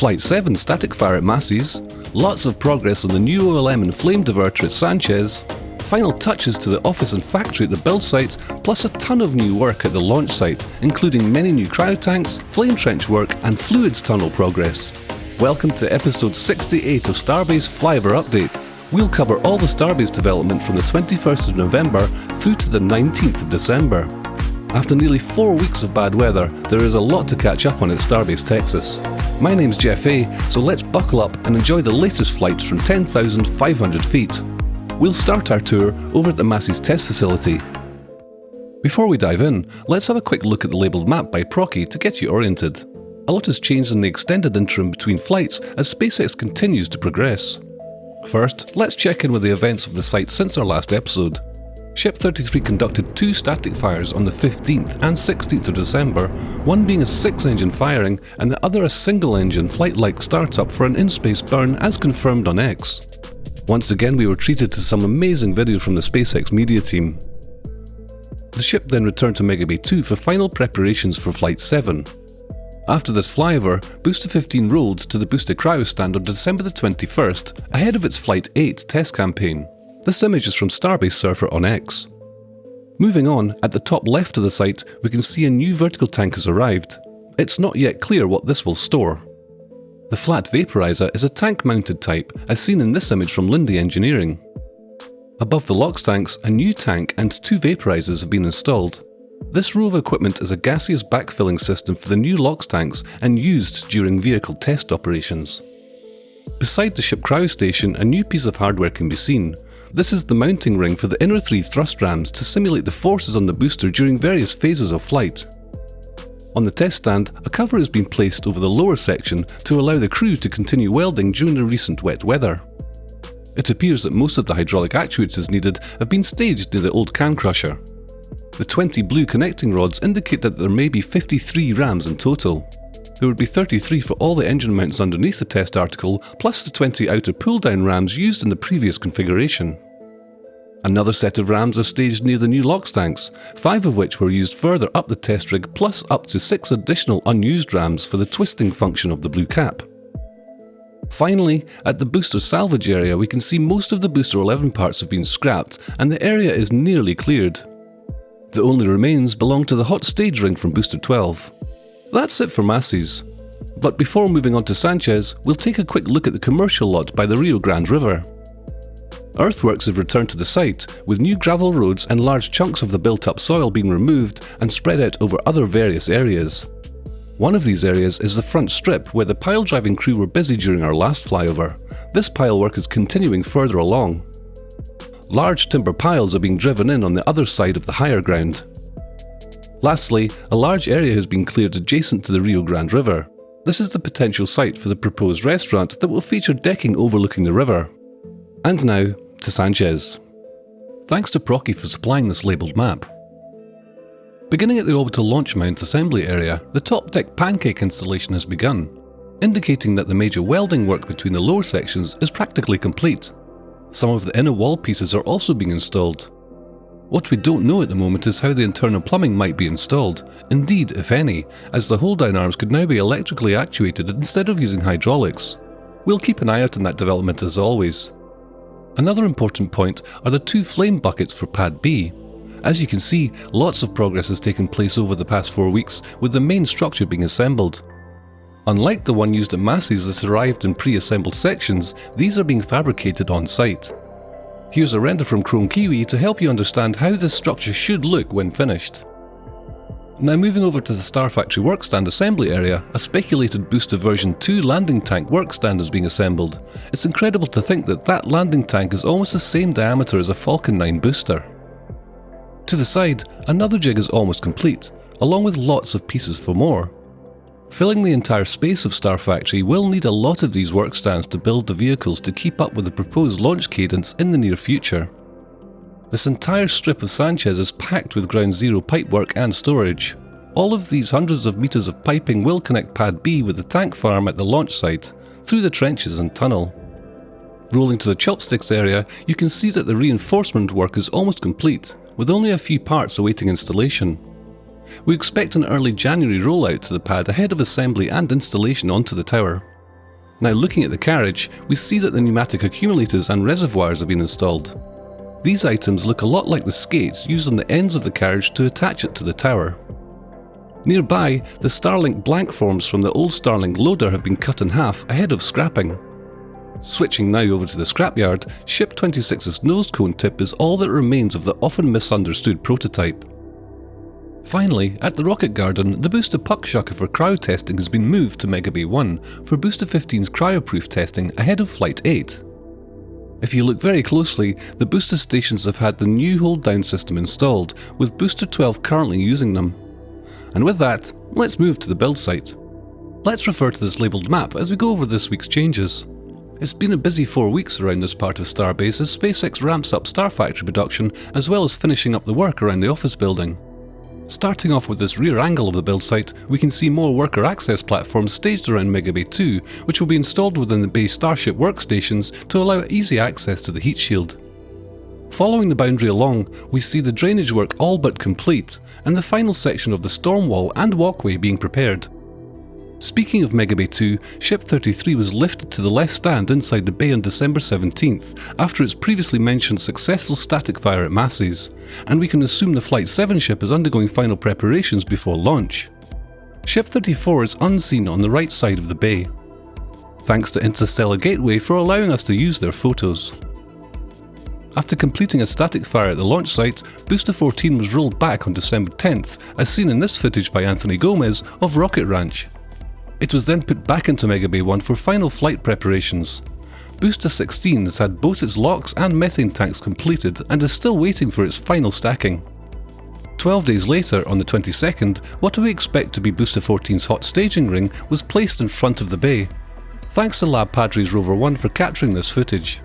Flight 7 static fire at Masses, lots of progress on the new OLM and flame diverter at Sanchez, final touches to the office and factory at the build site, plus a ton of new work at the launch site, including many new cryo tanks, flame trench work and fluids tunnel progress. Welcome to episode 68 of Starbase Flyover Update. We'll cover all the Starbase development from the 21st of November through to the 19th of December. After nearly 4 weeks of bad weather, there is a lot to catch up on at Starbase, Texas. My name's Jeff A, so let's buckle up and enjoy the latest flights from 10,500 feet. We'll start our tour over at the Masses test facility. Before we dive in, let's have a quick look at the labelled map by Proky to get you oriented. A lot has changed in the extended interim between flights as SpaceX continues to progress. First, let's check in with the events of the site since our last episode. Ship 33 conducted 2 static fires on the 15th and 16th of December, one being a 6-engine firing and the other a single-engine flight-like startup for an in-space burn as confirmed on X. Once again we were treated to some amazing video from the SpaceX media team. The ship then returned to Mega Bay 2 for final preparations for Flight 7. After this flyover, Booster 15 rolled to the Booster Cryo stand on December the 21st, ahead of its Flight 8 test campaign. This image is from Starbase Surfer on X. Moving on, at the top left of the site, we can see a new vertical tank has arrived. It's not yet clear what this will store. The flat vaporizer is a tank-mounted type, as seen in this image from Lindy Engineering. Above the LOX tanks, a new tank and 2 vaporizers have been installed. This row of equipment is a gaseous backfilling system for the new LOX tanks and used during vehicle test operations. Beside the ship cryo station, a new piece of hardware can be seen. This is the mounting ring for the inner 3 thrust rams to simulate the forces on the booster during various phases of flight. On the test stand, a cover has been placed over the lower section to allow the crew to continue welding during the recent wet weather. It appears that most of the hydraulic actuators needed have been staged near the old can crusher. The 20 blue connecting rods indicate that there may be 53 rams in total. There would be 33 for all the engine mounts underneath the test article, plus the 20 outer pull-down rams used in the previous configuration. Another set of rams are staged near the new LOX tanks, 5 of which were used further up the test rig, plus up to 6 additional unused rams for the twisting function of the blue cap. Finally, at the booster salvage area we can see most of the booster 11 parts have been scrapped and the area is nearly cleared. The only remains belong to the hot stage ring from booster 12. That's it for Masses. But before moving on to Sanchez, we'll take a quick look at the commercial lot by the Rio Grande River. Earthworks have returned to the site, with new gravel roads and large chunks of the built-up soil being removed and spread out over other various areas. One of these areas is the front strip where the pile driving crew were busy during our last flyover. This pile work is continuing further along. Large timber piles are being driven in on the other side of the higher ground. Lastly, a large area has been cleared adjacent to the Rio Grande River. This is the potential site for the proposed restaurant that will feature decking overlooking the river. And now, to Sanchez. Thanks to Proky for supplying this labelled map. Beginning at the orbital launch mount assembly area, the top deck pancake installation has begun, indicating that the major welding work between the lower sections is practically complete. Some of the inner wall pieces are also being installed. What we don't know at the moment is how the internal plumbing might be installed, indeed if any, as the hold-down arms could now be electrically actuated instead of using hydraulics. We'll keep an eye out on that development as always. Another important point are the 2 flame buckets for Pad B. As you can see, lots of progress has taken place over the past 4 weeks, with the main structure being assembled. Unlike the one used at Masses that arrived in pre-assembled sections, these are being fabricated on site. Here's a render from Chrome Kiwi to help you understand how this structure should look when finished. Now moving over to the Star Factory workstand assembly area, a speculated Booster version 2 landing tank workstand is being assembled. It's incredible to think that that landing tank is almost the same diameter as a Falcon 9 booster. To the side, another jig is almost complete, along with lots of pieces for more. Filling the entire space of Star Factory will need a lot of these workstands to build the vehicles to keep up with the proposed launch cadence in the near future. This entire strip of Sanchez is packed with ground zero pipework and storage. All of these hundreds of meters of piping will connect Pad B with the tank farm at the launch site, through the trenches and tunnel. Rolling to the chopsticks area, you can see that the reinforcement work is almost complete, with only a few parts awaiting installation. We expect an early January rollout to the pad ahead of assembly and installation onto the tower. Now looking at the carriage, we see that the pneumatic accumulators and reservoirs have been installed. These items look a lot like the skates used on the ends of the carriage to attach it to the tower. Nearby, the Starlink blank forms from the old Starlink loader have been cut in half ahead of scrapping. Switching now over to the scrapyard, Ship 26's nose cone tip is all that remains of the often misunderstood prototype. Finally, at the Rocket Garden, the booster puck shucker for cryo testing has been moved to Mega Bay 1 for Booster 15's cryoproof testing ahead of Flight 8. If you look very closely, the booster stations have had the new hold-down system installed, with Booster 12 currently using them. And with that, let's move to the build site. Let's refer to this labelled map as we go over this week's changes. It's been a busy 4 weeks around this part of Starbase as SpaceX ramps up Star Factory production as well as finishing up the work around the office building. Starting off with this rear angle of the build site, we can see more worker access platforms staged around Mega Bay 2, which will be installed within the Bay Starship workstations to allow easy access to the heat shield. Following the boundary along, we see the drainage work all but complete, and the final section of the storm wall and walkway being prepared. Speaking of Mega Bay 2, Ship 33 was lifted to the left stand inside the bay on December 17th, after its previously mentioned successful static fire at Masses, and we can assume the Flight 7 ship is undergoing final preparations before launch. Ship 34 is unseen on the right side of the bay. Thanks to Interstellar Gateway for allowing us to use their photos. After completing a static fire at the launch site, Booster 14 was rolled back on December 10th, as seen in this footage by Anthony Gomez of Rocket Ranch. It was then put back into Mega Bay 1 for final flight preparations. Booster 16 has had both its LOX and methane tanks completed and is still waiting for its final stacking. 12 days later, on the 22nd, what we expect to be Booster 14's hot staging ring was placed in front of the bay. Thanks to Lab Padres Rover 1 for capturing this footage.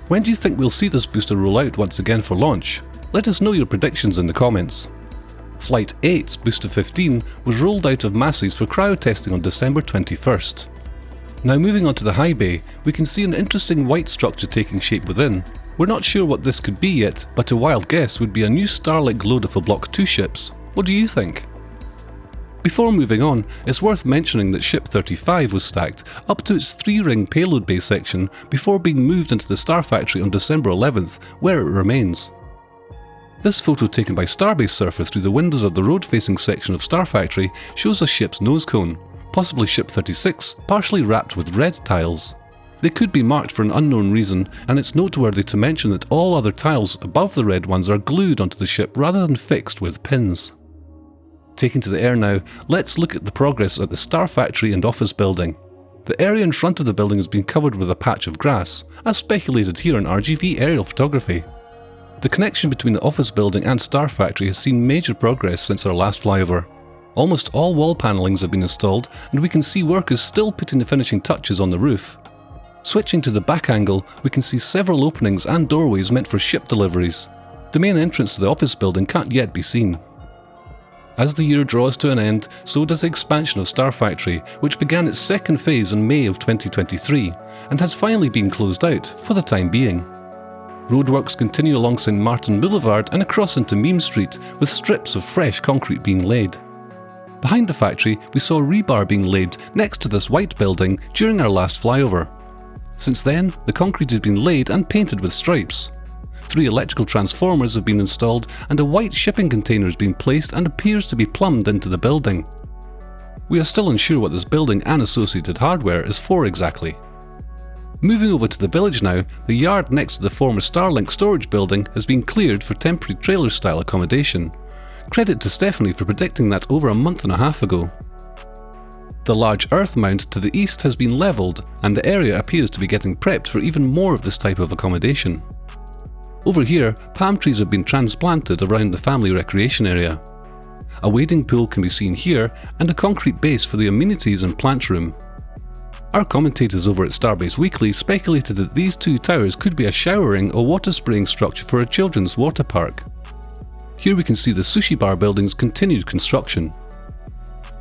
When do you think we'll see this booster roll out once again for launch? Let us know your predictions in the comments. Flight 8's Booster 15 was rolled out of Masses for cryo testing on December 21st. Now moving on to the high bay, we can see an interesting white structure taking shape within. We're not sure what this could be yet, but a wild guess would be a new Starlink loader for Block 2 ships. What do you think? Before moving on, it's worth mentioning that Ship 35 was stacked up to its 3-ring payload bay section before being moved into the Star Factory on December 11th, where it remains. This photo taken by Starbase surfer through the windows of the road-facing section of Star Factory shows a ship's nose cone, possibly Ship 36, partially wrapped with red tiles. They could be marked for an unknown reason, and it's noteworthy to mention that all other tiles above the red ones are glued onto the ship rather than fixed with pins. Taken to the air now, let's look at the progress at the Star Factory and office building. The area in front of the building has been covered with a patch of grass, as speculated here in RGV aerial photography. The connection between the office building and Star Factory has seen major progress since our last flyover. Almost all wall panellings have been installed, and we can see workers still putting the finishing touches on the roof. Switching to the back angle, we can see several openings and doorways meant for ship deliveries. The main entrance to the office building can't yet be seen. As the year draws to an end, so does the expansion of Star Factory, which began its second phase in May of 2023, and has finally been closed out, for the time being. Roadworks continue along St. Martin Boulevard and across into Meme Street, with strips of fresh concrete being laid. Behind the factory, we saw rebar being laid next to this white building during our last flyover. Since then, the concrete has been laid and painted with stripes. 3 electrical transformers have been installed and a white shipping container has been placed and appears to be plumbed into the building. We are still unsure what this building and associated hardware is for exactly. Moving over to the village now, the yard next to the former Starlink storage building has been cleared for temporary trailer-style accommodation. Credit to Stephanie for predicting that over a month and a half ago. The large earth mound to the east has been levelled, and the area appears to be getting prepped for even more of this type of accommodation. Over here, palm trees have been transplanted around the family recreation area. A wading pool can be seen here, and a concrete base for the amenities and plant room. Our commentators over at Starbase Weekly speculated that these 2 towers could be a showering or water spraying structure for a children's water park. Here we can see the sushi bar building's continued construction.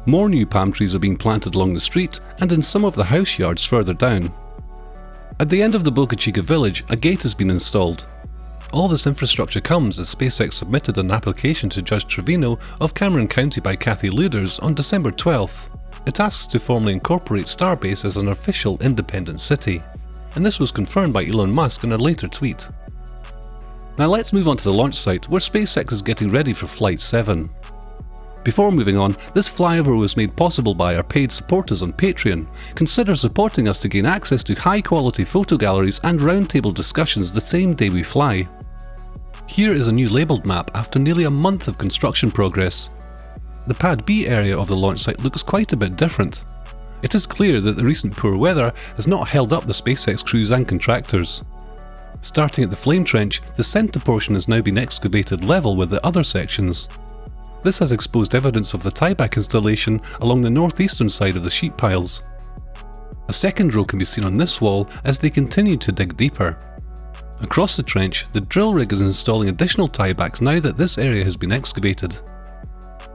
More new palm trees are being planted along the street and in some of the house yards further down. At the end of the Boca Chica village, a gate has been installed. All this infrastructure comes as SpaceX submitted an application to Judge Trevino of Cameron County by Kathy Luders on December 12th. it asks to formally incorporate Starbase as an official independent city, and this was confirmed by Elon Musk in a later tweet. Now let's move on to the launch site, where SpaceX is getting ready for Flight 7. Before moving on, this flyover was made possible by our paid supporters on Patreon. Consider supporting us to gain access to high-quality photo galleries and roundtable discussions the same day we fly. Here is a new labelled map after nearly a month of construction progress. The Pad B area of the launch site looks quite a bit different. It is clear that the recent poor weather has not held up the SpaceX crews and contractors. Starting at the flame trench, the centre portion has now been excavated level with the other sections. This has exposed evidence of the tieback installation along the northeastern side of the sheet piles. A second row can be seen on this wall as they continue to dig deeper. Across the trench, the drill rig is installing additional tiebacks now that this area has been excavated.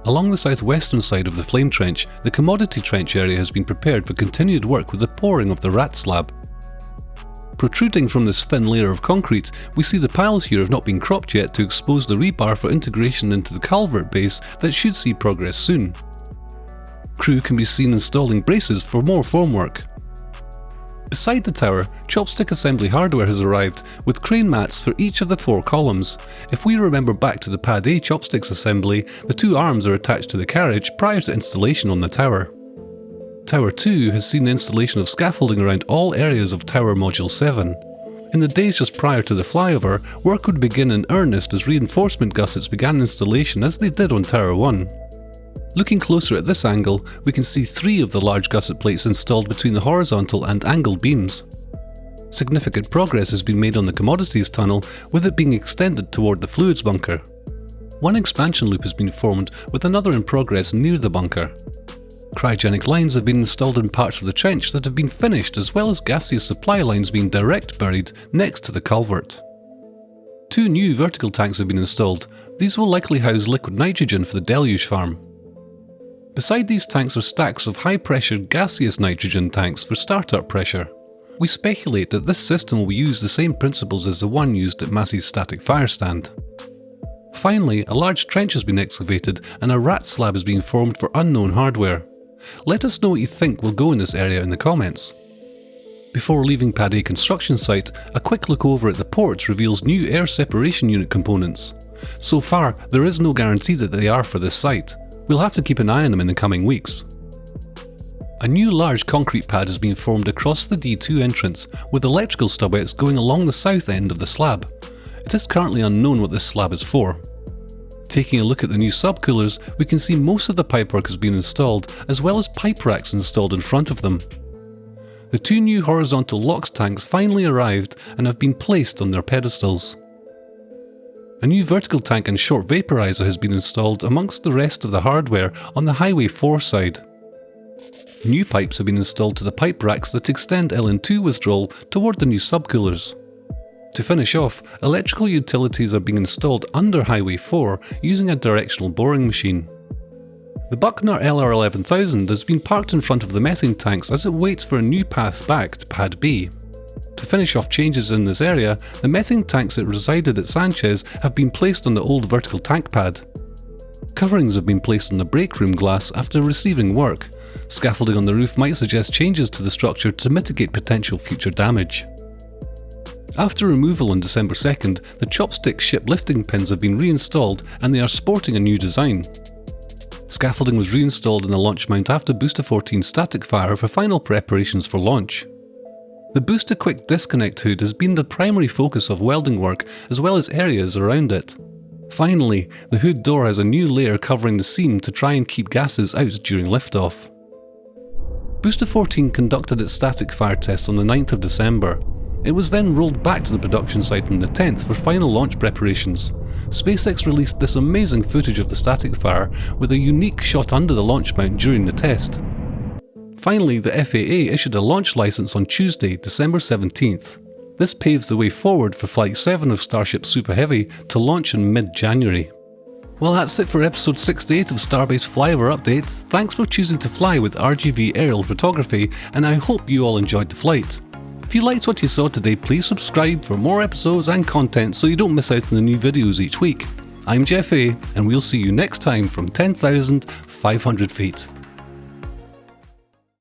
Along the southwestern side of the flame trench, the commodity trench area has been prepared for continued work with the pouring of the rat slab. Protruding from this thin layer of concrete, we see the piles here have not been cropped yet to expose the rebar for integration into the culvert base that should see progress soon. Crew can be seen installing braces for more formwork. Beside the tower, chopstick assembly hardware has arrived, with crane mats for each of the 4 columns. If we remember back to the Pad A chopsticks assembly, the 2 arms are attached to the carriage prior to installation on the tower. Tower 2 has seen the installation of scaffolding around all areas of Tower Module 7. In the days just prior to the flyover, work would begin in earnest as reinforcement gussets began installation as they did on Tower 1. Looking closer at this angle, we can see 3 of the large gusset plates installed between the horizontal and angled beams. Significant progress has been made on the commodities tunnel, with it being extended toward the fluids bunker. One expansion loop has been formed, with another in progress near the bunker. Cryogenic lines have been installed in parts of the trench that have been finished, as well as gaseous supply lines being direct buried next to the culvert. 2 new vertical tanks have been installed. These will likely house liquid nitrogen for the deluge farm. Beside these tanks are stacks of high-pressured gaseous nitrogen tanks for startup pressure. We speculate that this system will use the same principles as the one used at Massey's static fire stand. Finally, a large trench has been excavated and a rat slab is being formed for unknown hardware. Let us know what you think will go in this area in the comments. Before leaving Pad A construction site, a quick look over at the ports reveals new air separation unit components. So far, there is no guarantee that they are for this site. We'll have to keep an eye on them in the coming weeks. A new large concrete pad has been formed across the D2 entrance, with electrical stubettes going along the south end of the slab. It is currently unknown what this slab is for. Taking a look at the new subcoolers, we can see most of the pipework has been installed, as well as pipe racks installed in front of them. The 2 new horizontal LOX tanks finally arrived and have been placed on their pedestals. A new vertical tank and short vaporizer has been installed amongst the rest of the hardware on the Highway 4 side. New pipes have been installed to the pipe racks that extend LN2 withdrawal toward the new subcoolers. To finish off, electrical utilities are being installed under Highway 4 using a directional boring machine. The Buckner LR11000 has been parked in front of the methane tanks as it waits for a new path back to Pad B. To finish off changes in this area, the methane tanks that resided at Sanchez have been placed on the old vertical tank pad. Coverings have been placed on the break room glass after receiving work. Scaffolding on the roof might suggest changes to the structure to mitigate potential future damage. After removal on December 2nd, the chopstick ship lifting pins have been reinstalled and they are sporting a new design. Scaffolding was reinstalled in the launch mount after Booster 14's static fire for final preparations for launch. The Booster Quick Disconnect hood has been the primary focus of welding work, as well as areas around it. Finally, the hood door has a new layer covering the seam to try and keep gases out during liftoff. Booster 14 conducted its static fire tests on the 9th of December. It was then rolled back to the production site on the 10th for final launch preparations. SpaceX released this amazing footage of the static fire with a unique shot under the launch mount during the test. Finally, the FAA issued a launch license on Tuesday, December 17th. This paves the way forward for Flight 7 of Starship Super Heavy to launch in mid-January. Well, that's it for episode 68 of Starbase Flyover Updates. Thanks for choosing to fly with RGV aerial photography, and I hope you all enjoyed the flight. If you liked what you saw today, please subscribe for more episodes and content so you don't miss out on the new videos each week. I'm Jeff A, and we'll see you next time from 10,500 feet.